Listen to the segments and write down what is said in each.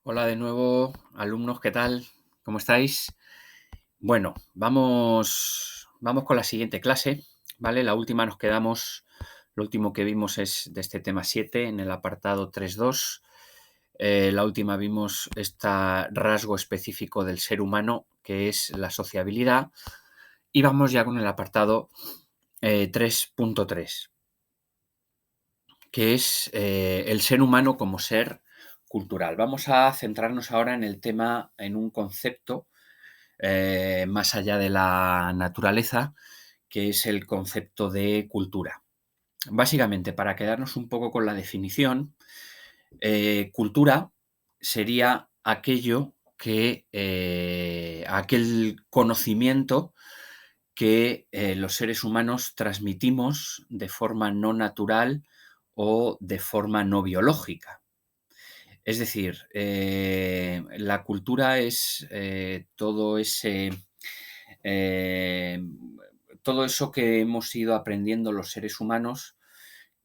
Hola de nuevo, alumnos, ¿qué tal? ¿Cómo estáis? Bueno, vamos con la siguiente clase, ¿vale? La última nos quedamos, lo último que vimos es de este tema 7 en el apartado 3.2. La última vimos este rasgo específico del ser humano, que es la sociabilidad, y vamos ya con el apartado 3.3, que es el ser humano como ser cultural. Vamos a centrarnos ahora en el tema, en un concepto más allá de la naturaleza, que es el concepto de cultura. Básicamente, para quedarnos un poco con la definición, cultura sería aquel conocimiento que los seres humanos transmitimos de forma no natural o de forma no biológica. Es decir, la cultura es eh, todo eso que hemos ido aprendiendo los seres humanos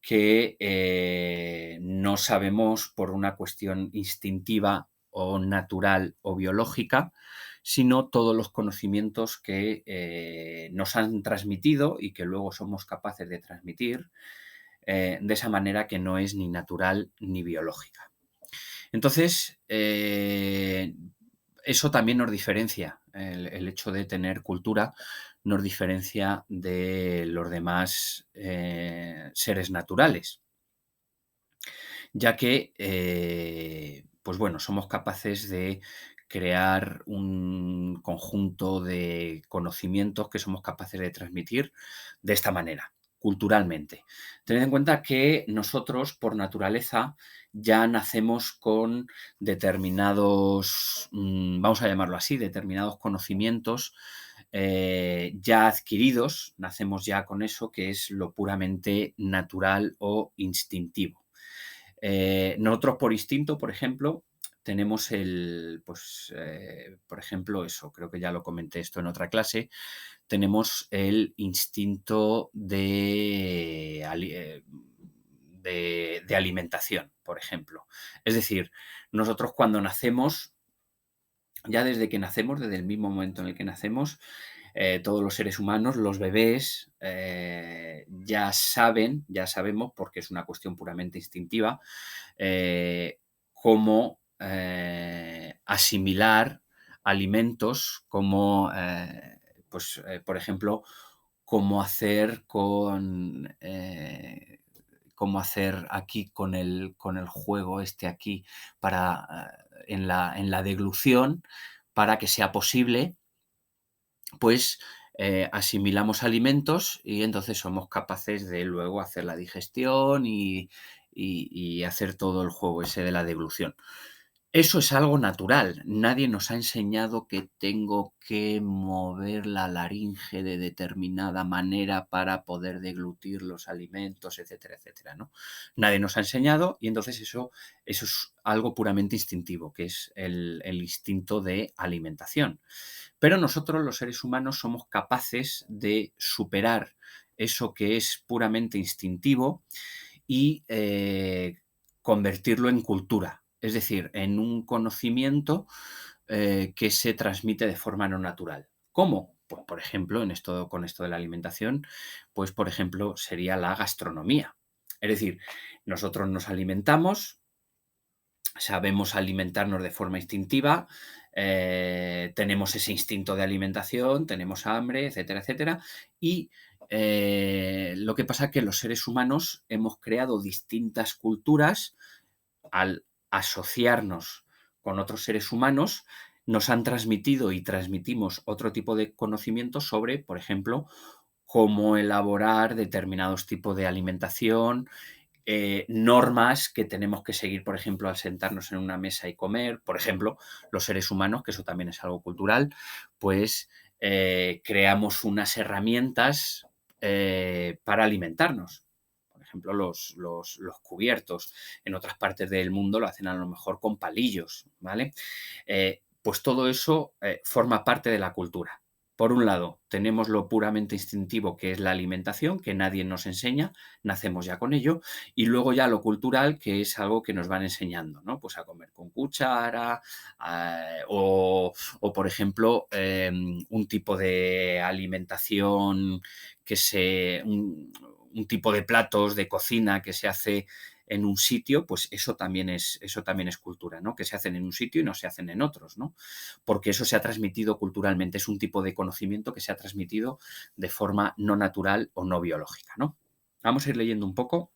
que no sabemos por una cuestión instintiva o natural o biológica, sino todos los conocimientos que nos han transmitido y que luego somos capaces de transmitir de esa manera que no es ni natural ni biológica. Entonces, eso también nos diferencia, el hecho de tener cultura nos diferencia de los demás seres naturales, ya que, pues bueno, somos capaces de crear un conjunto de conocimientos que somos capaces de transmitir de esta manera, culturalmente. Tened en cuenta que nosotros, por naturaleza, ya nacemos con determinados, vamos a llamarlo así, determinados conocimientos ya adquiridos, nacemos ya con eso, que es lo puramente natural o instintivo. Nosotros por instinto, por ejemplo, tenemos por ejemplo, eso, creo que ya lo comenté esto en otra clase, tenemos el instinto de alimentación, por ejemplo. Es decir, nosotros cuando nacemos, ya desde que nacemos, desde el mismo momento en el que nacemos, todos los seres humanos, los bebés, ya sabemos, porque es una cuestión puramente instintiva, cómo asimilar alimentos, por ejemplo, cómo hacer aquí con el juego este aquí en la deglución para que sea posible, pues asimilamos alimentos y entonces somos capaces de luego hacer la digestión y hacer todo el juego ese de la deglución. Eso es algo natural. Nadie nos ha enseñado que tengo que mover la laringe de determinada manera para poder deglutir los alimentos, etcétera, etcétera, ¿no? Nadie nos ha enseñado y entonces eso es algo puramente instintivo, que es el instinto de alimentación. Pero nosotros, los seres humanos, somos capaces de superar eso que es puramente instintivo y convertirlo en cultura, es decir, en un conocimiento que se transmite de forma no natural. ¿Cómo? Pues, por ejemplo, con esto de la alimentación, pues, por ejemplo, sería la gastronomía. Es decir, nosotros nos alimentamos, sabemos alimentarnos de forma instintiva, tenemos ese instinto de alimentación, tenemos hambre, etcétera, etcétera, y lo que pasa es que los seres humanos hemos creado distintas culturas al asociarnos con otros seres humanos, nos han transmitido y transmitimos otro tipo de conocimientos sobre, por ejemplo, cómo elaborar determinados tipos de alimentación, normas que tenemos que seguir, por ejemplo, al sentarnos en una mesa y comer. Por ejemplo, los seres humanos, que eso también es algo cultural, pues creamos unas herramientas para alimentarnos. Por ejemplo, los cubiertos. En otras partes del mundo lo hacen a lo mejor con palillos, ¿vale? Pues todo eso forma parte de la cultura. Por un lado, tenemos lo puramente instintivo, que es la alimentación, que nadie nos enseña, nacemos ya con ello, y luego ya lo cultural, que es algo que nos van enseñando, ¿no? Pues a comer con cuchara, o, por ejemplo, un tipo de alimentación un tipo de platos de cocina que se hace en un sitio, pues eso también es cultura, ¿no? Que se hacen en un sitio y no se hacen en otros, ¿no? Porque eso se ha transmitido culturalmente, es un tipo de conocimiento que se ha transmitido de forma no natural o no biológica, ¿no? Vamos a ir leyendo un poco.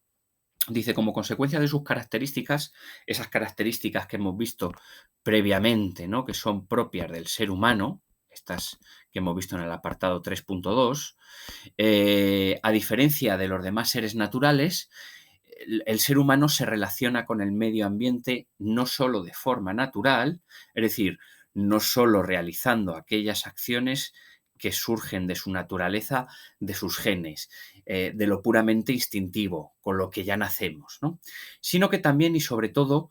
Dice, como consecuencia de sus características, esas características que hemos visto previamente, ¿no? Que son propias del ser humano, estas que hemos visto en el apartado 3.2, a diferencia de los demás seres naturales, el ser humano se relaciona con el medio ambiente no solo de forma natural, es decir, no solo realizando aquellas acciones que surgen de su naturaleza, de sus genes, de lo puramente instintivo, con lo que ya nacemos, ¿no? Sino que también y sobre todo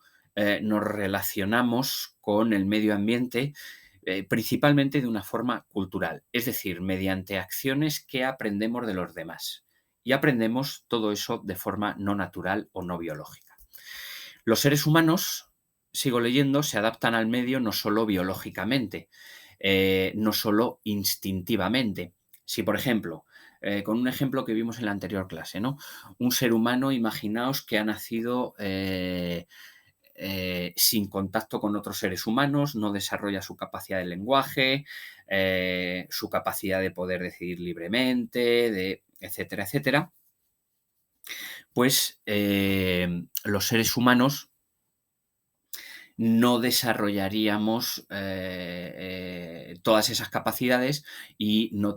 nos relacionamos con el medio ambiente principalmente de una forma cultural, es decir, mediante acciones que aprendemos de los demás. Y aprendemos todo eso de forma no natural o no biológica. Los seres humanos, sigo leyendo, se adaptan al medio no solo biológicamente, no solo instintivamente. Si, por ejemplo, con un ejemplo que vimos en la anterior clase, ¿no? Un ser humano, imaginaos que ha nacido sin contacto con otros seres humanos, no desarrolla su capacidad de lenguaje, su capacidad de poder decidir libremente, etcétera, etcétera, pues los seres humanos no desarrollaríamos todas esas capacidades y no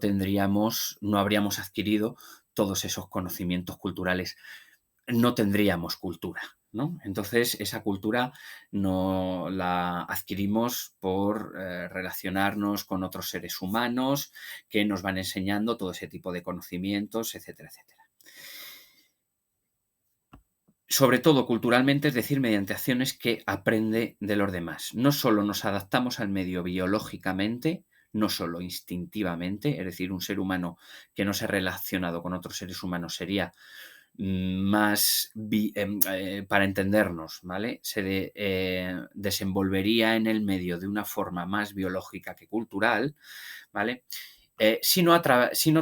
habríamos adquirido todos esos conocimientos culturales, no tendríamos cultura, ¿no? Entonces, esa cultura no la adquirimos por relacionarnos con otros seres humanos que nos van enseñando todo ese tipo de conocimientos, etcétera, etcétera. Sobre todo culturalmente, es decir, mediante acciones que aprende de los demás. No solo nos adaptamos al medio biológicamente, no solo instintivamente, es decir, un ser humano que no se ha relacionado con otros seres humanos sería más, para entendernos, ¿vale? Desenvolvería en el medio de una forma más biológica que cultural, ¿vale? Sino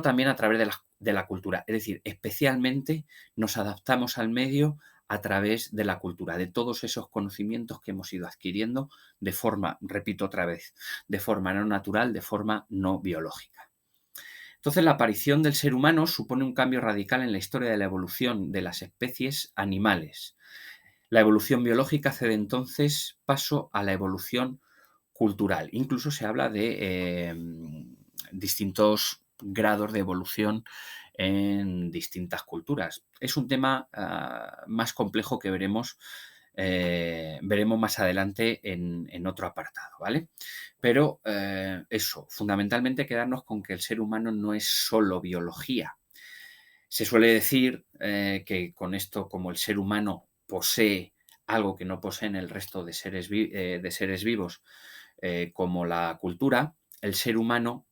también a través de la cultura. Es decir, especialmente nos adaptamos al medio a través de la cultura, de todos esos conocimientos que hemos ido adquiriendo de forma, repito otra vez, de forma no natural, de forma no biológica. Entonces, la aparición del ser humano supone un cambio radical en la historia de la evolución de las especies animales. La evolución biológica cede entonces paso a la evolución cultural. Incluso se habla de distintos grados de evolución en distintas culturas. Es un tema más complejo que veremos más adelante en otro apartado, ¿vale? Pero eso, fundamentalmente quedarnos con que el ser humano no es solo biología. Se suele decir que con esto, como el ser humano posee algo que no poseen el resto de seres vivos, como la cultura, el ser humano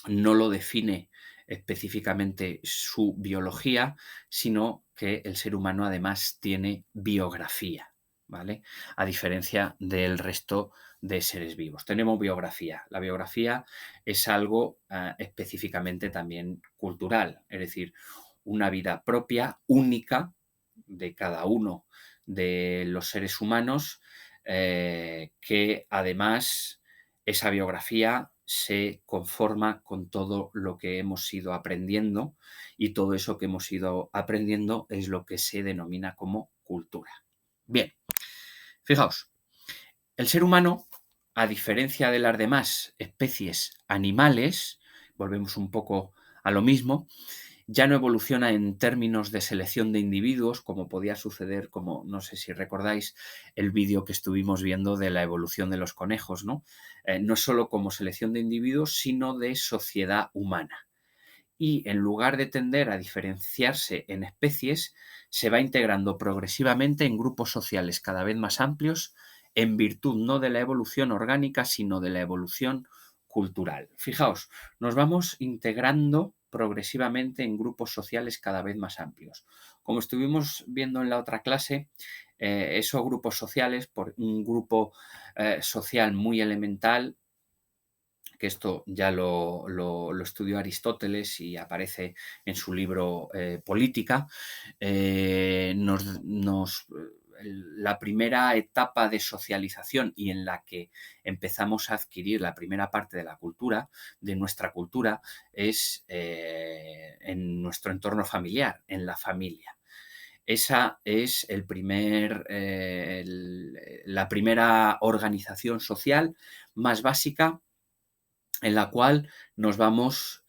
no lo define específicamente su biología, sino que el ser humano además tiene biografía, ¿vale? A diferencia del resto de seres vivos. Tenemos biografía. La biografía es algo específicamente también cultural, es decir, una vida propia, única, de cada uno de los seres humanos, que además esa biografía se conforma con todo lo que hemos ido aprendiendo y todo eso que hemos ido aprendiendo es lo que se denomina como cultura. Bien, fijaos, el ser humano, a diferencia de las demás especies animales, volvemos un poco a lo mismo, ya no evoluciona en términos de selección de individuos, como podía suceder, como no sé si recordáis el vídeo que estuvimos viendo de la evolución de los conejos, ¿no? No solo como selección de individuos, sino de sociedad humana. Y en lugar de tender a diferenciarse en especies, se va integrando progresivamente en grupos sociales cada vez más amplios, en virtud no de la evolución orgánica, sino de la evolución cultural. Fijaos, nos vamos integrando progresivamente en grupos sociales cada vez más amplios. Como estuvimos viendo en la otra clase, esos grupos sociales, por un grupo social muy elemental, que esto ya lo estudió Aristóteles y aparece en su libro Política, la primera etapa de socialización y en la que empezamos a adquirir la primera parte de la cultura, de nuestra cultura, es en nuestro entorno familiar, en la familia. Esa es la primera organización social más básica en la cual nos vamos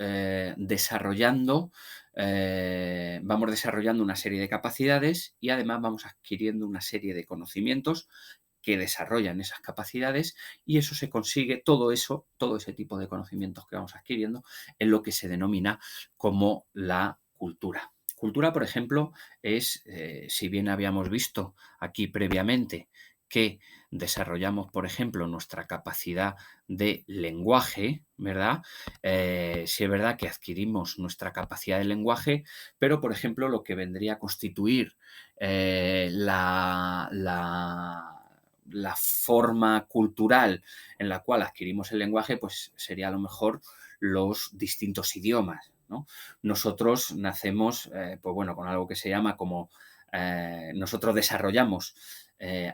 desarrollando una serie de capacidades y además vamos adquiriendo una serie de conocimientos que desarrollan esas capacidades y eso se consigue, todo ese tipo de conocimientos que vamos adquiriendo, en lo que se denomina como la cultura. Cultura, por ejemplo, es, si bien habíamos visto aquí previamente que desarrollamos, por ejemplo, nuestra capacidad de lenguaje, ¿verdad? Sí es verdad que adquirimos nuestra capacidad de lenguaje, pero, por ejemplo, lo que vendría a constituir la forma cultural en la cual adquirimos el lenguaje, pues sería a lo mejor los distintos idiomas, ¿no? Nosotros nacemos, pues bueno, con algo que se llama como, nosotros desarrollamos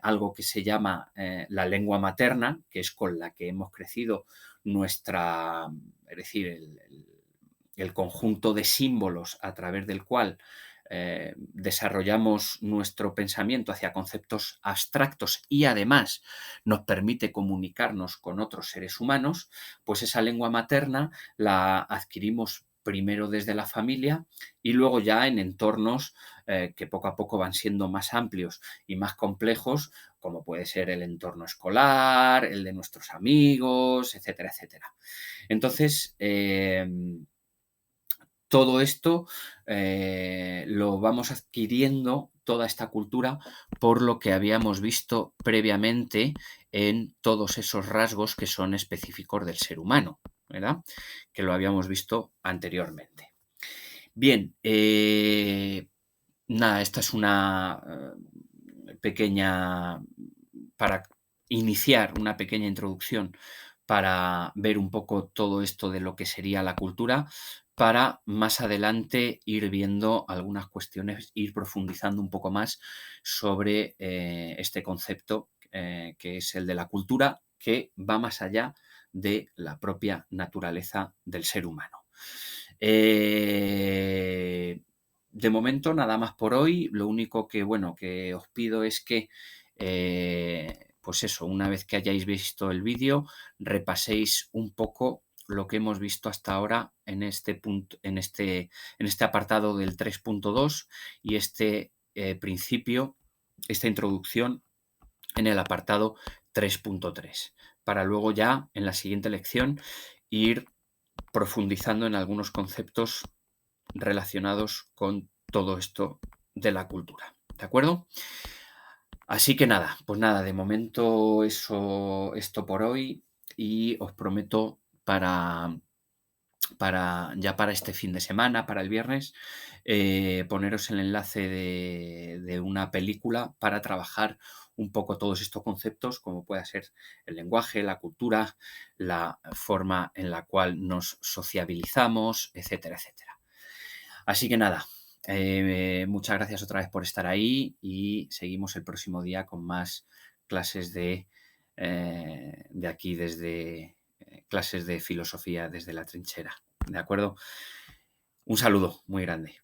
algo que se llama la lengua materna, que es con la que hemos crecido es decir, el conjunto de símbolos a través del cual desarrollamos nuestro pensamiento hacia conceptos abstractos y además nos permite comunicarnos con otros seres humanos, pues esa lengua materna la adquirimos primero desde la familia y luego ya en entornos que poco a poco van siendo más amplios y más complejos, como puede ser el entorno escolar, el de nuestros amigos, etcétera, etcétera. Entonces, todo esto lo vamos adquiriendo, toda esta cultura, por lo que habíamos visto previamente en todos esos rasgos que son específicos del ser humano, ¿verdad? Que lo habíamos visto anteriormente. Bien, nada, esta es una pequeña, para iniciar una pequeña introducción para ver un poco todo esto de lo que sería la cultura, para más adelante ir viendo algunas cuestiones, ir profundizando un poco más sobre este concepto que es el de la cultura, que va más allá de la propia naturaleza del ser humano. De momento, nada más por hoy. Lo único que, bueno, que os pido es que, pues eso, una vez que hayáis visto el vídeo, repaséis un poco lo que hemos visto hasta ahora en este punto, en este apartado del 3.2 y este principio, esta introducción en el apartado 3.3, para luego ya en la siguiente lección ir profundizando en algunos conceptos relacionados con todo esto de la cultura. ¿De acuerdo? Así que nada, pues nada, de momento esto por hoy y os prometo ya para este fin de semana, para el viernes, poneros el enlace de una película para trabajar un poco todos estos conceptos, como pueda ser el lenguaje, la cultura, la forma en la cual nos sociabilizamos, etcétera, etcétera. Así que nada, muchas gracias otra vez por estar ahí y seguimos el próximo día con más clases de aquí desde clases de filosofía desde la trinchera. ¿De acuerdo? Un saludo muy grande.